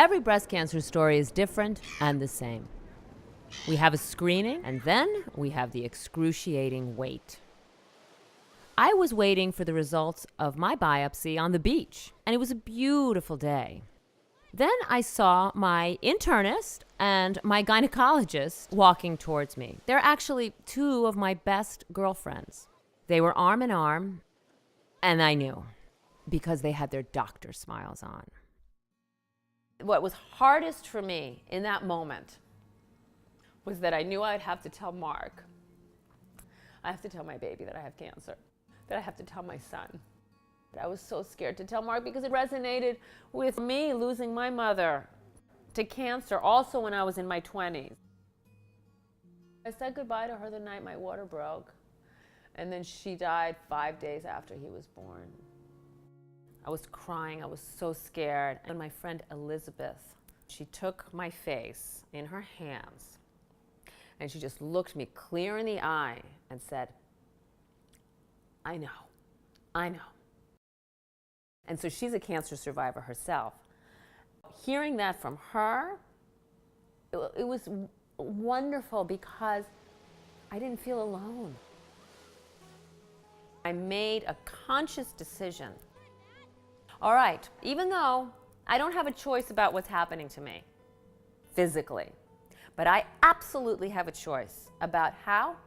Every breast cancer story is different and the same. We have a screening, and then we have the excruciating wait. I was waiting for the results of my biopsy on the beach, and it was a beautiful day. Then I saw my internist and my gynecologist walking towards me. They're actually two of my best girlfriends. They were arm in arm, and I knew because they had their doctor smiles on. What was hardest for me in that moment was that I knew I'd have to tell Mark. I have to tell my baby that I have cancer, that I have to tell my son. I was so scared to tell Mark because it resonated with me losing my mother to cancer also when I was in my 20s. I said goodbye to her the night my water broke, and then she died 5 days after he was born. I was crying, I was so scared. And my friend Elizabeth, she took my face in her hands and she just looked me clear in the eye and said, I know. And so she's a cancer survivor herself. Hearing that from her, it was wonderful because I didn't feel alone. I made a conscious decision. All right, even though I don't have a choice about what's happening to me physically, but I absolutely have a choice about how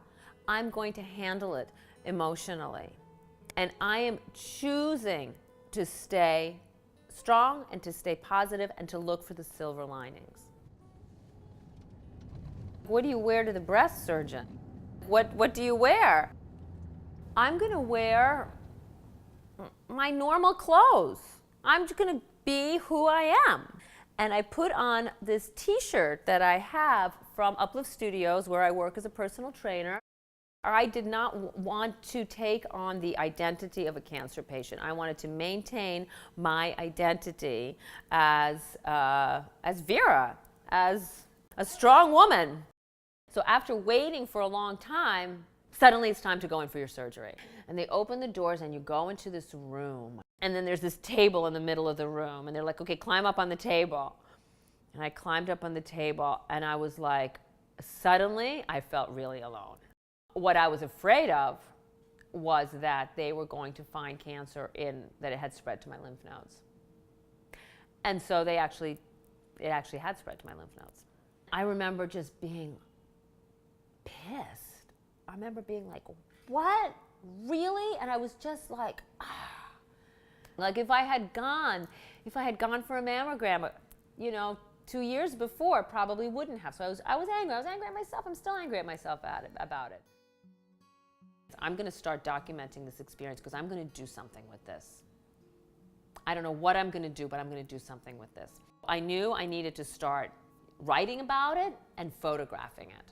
I'm going to handle it emotionally. And I am choosing to stay strong and to stay positive and to look for the silver linings. What do you wear to the breast surgeon? What do you wear? I'm going to wear my normal clothes. I'm just going to be who I am. And I put on this t-shirt that I have from Uplift Studios where I work as a personal trainer. I did not want to take on the identity of a cancer patient. I wanted to maintain my identity as Vera, as a strong woman. So after waiting for a long time, suddenly it's time to go in for your surgery. And they open the doors and you go into this room. And then there's this table in the middle of the room. And they're like, okay, climb up on the table. And I climbed up on the table and I was like, suddenly I felt really alone. What I was afraid of was that they were going to find cancer that it had spread to my lymph nodes. And so it actually had spread to my lymph nodes. I remember just being pissed. I remember being like, what? Really? And I was just like, ah. Like if I had gone for a mammogram, 2 years before, probably wouldn't have. So I was angry. I was angry at myself. I'm still angry at myself about it. I'm going to start documenting this experience because I'm going to do something with this. I don't know what I'm going to do, but I'm going to do something with this. I knew I needed to start writing about it and photographing it.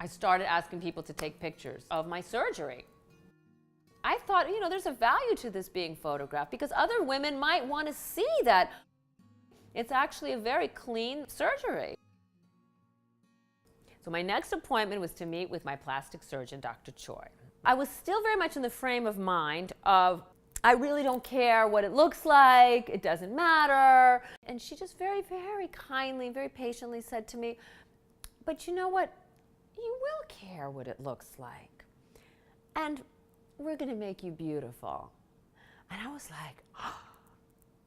I started asking people to take pictures of my surgery. I thought, there's a value to this being photographed because other women might want to see that it's actually a very clean surgery. So my next appointment was to meet with my plastic surgeon, Dr. Choi. I was still very much in the frame of mind of, I really don't care what it looks like, it doesn't matter. And she just very, very kindly, very patiently said to me, but you know what? You will care what it looks like. And we're going to make you beautiful. And I was like,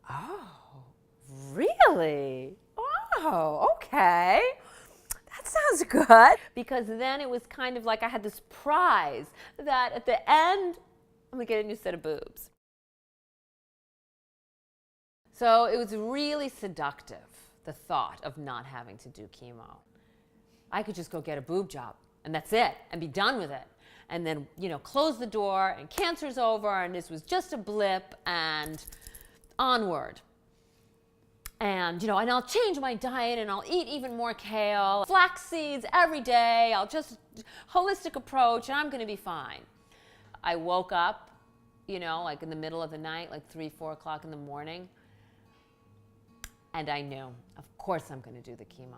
oh, really? Oh, okay. That sounds good. Because then it was kind of like I had this prize that at the end, I'm going to get a new set of boobs. So it was really seductive, the thought of not having to do chemo. I could just go get a boob job, and that's it, and be done with it. And then, close the door, and cancer's over, and this was just a blip, and onward. And, and I'll change my diet, and I'll eat even more kale, flax seeds every day, I'll just, holistic approach, and I'm gonna be fine. I woke up, like in the middle of the night, like 3, 4 o'clock in the morning, and I knew, of course I'm gonna do the chemo.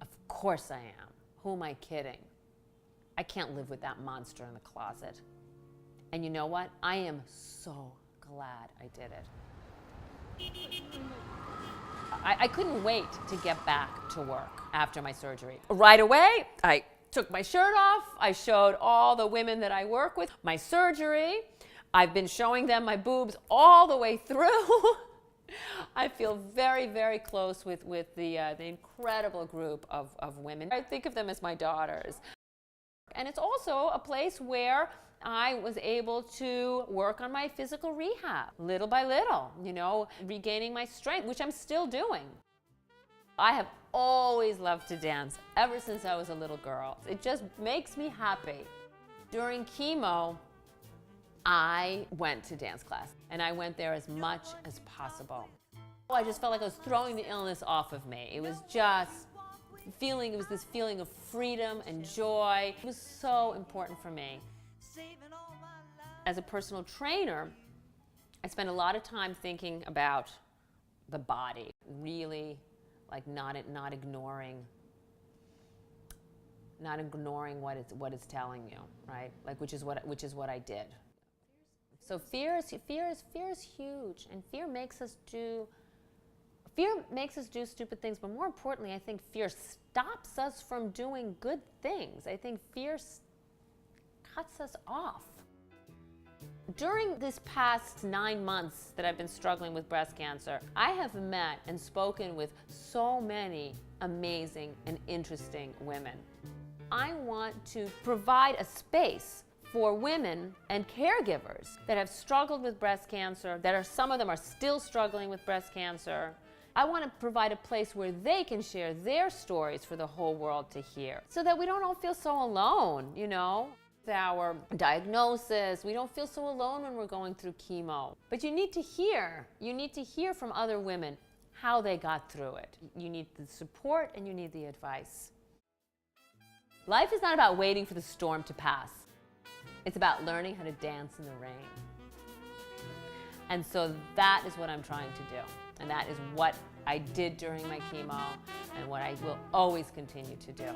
Of course I am. Who am I kidding? I can't live with that monster in the closet. And you know what? I am so glad I did it. I couldn't wait to get back to work after my surgery. Right away, I took my shirt off. I showed all the women that I work with my surgery. I've been showing them my boobs all the way through. I feel very, very close with the incredible group of women. I think of them as my daughters. And it's also a place where I was able to work on my physical rehab, little by little, regaining my strength, which I'm still doing. I have always loved to dance, ever since I was a little girl. It just makes me happy. During chemo, I went to dance class, and I went there as much as possible. I just felt like I was throwing the illness off of me. It was just it was this feeling of freedom and joy. It was so important for me. As a personal trainer, I spent a lot of time thinking about the body, really like not ignoring what it's telling you, right? Like which is what I did. So fear is huge, and fear makes us do stupid things, but more importantly, I think fear stops us from doing good things. I think fear cuts us off. During this past 9 months that I've been struggling with breast cancer, I have met and spoken with so many amazing and interesting women. I want to provide a space for women and caregivers that have struggled with breast cancer, some of them are still struggling with breast cancer. I want to provide a place where they can share their stories for the whole world to hear, so that we don't all feel so alone, With our diagnosis, we don't feel so alone when we're going through chemo. But you need to hear from other women how they got through it. You need the support and you need the advice. Life is not about waiting for the storm to pass. It's about learning how to dance in the rain. And so that is what I'm trying to do. And that is what I did during my chemo and what I will always continue to do.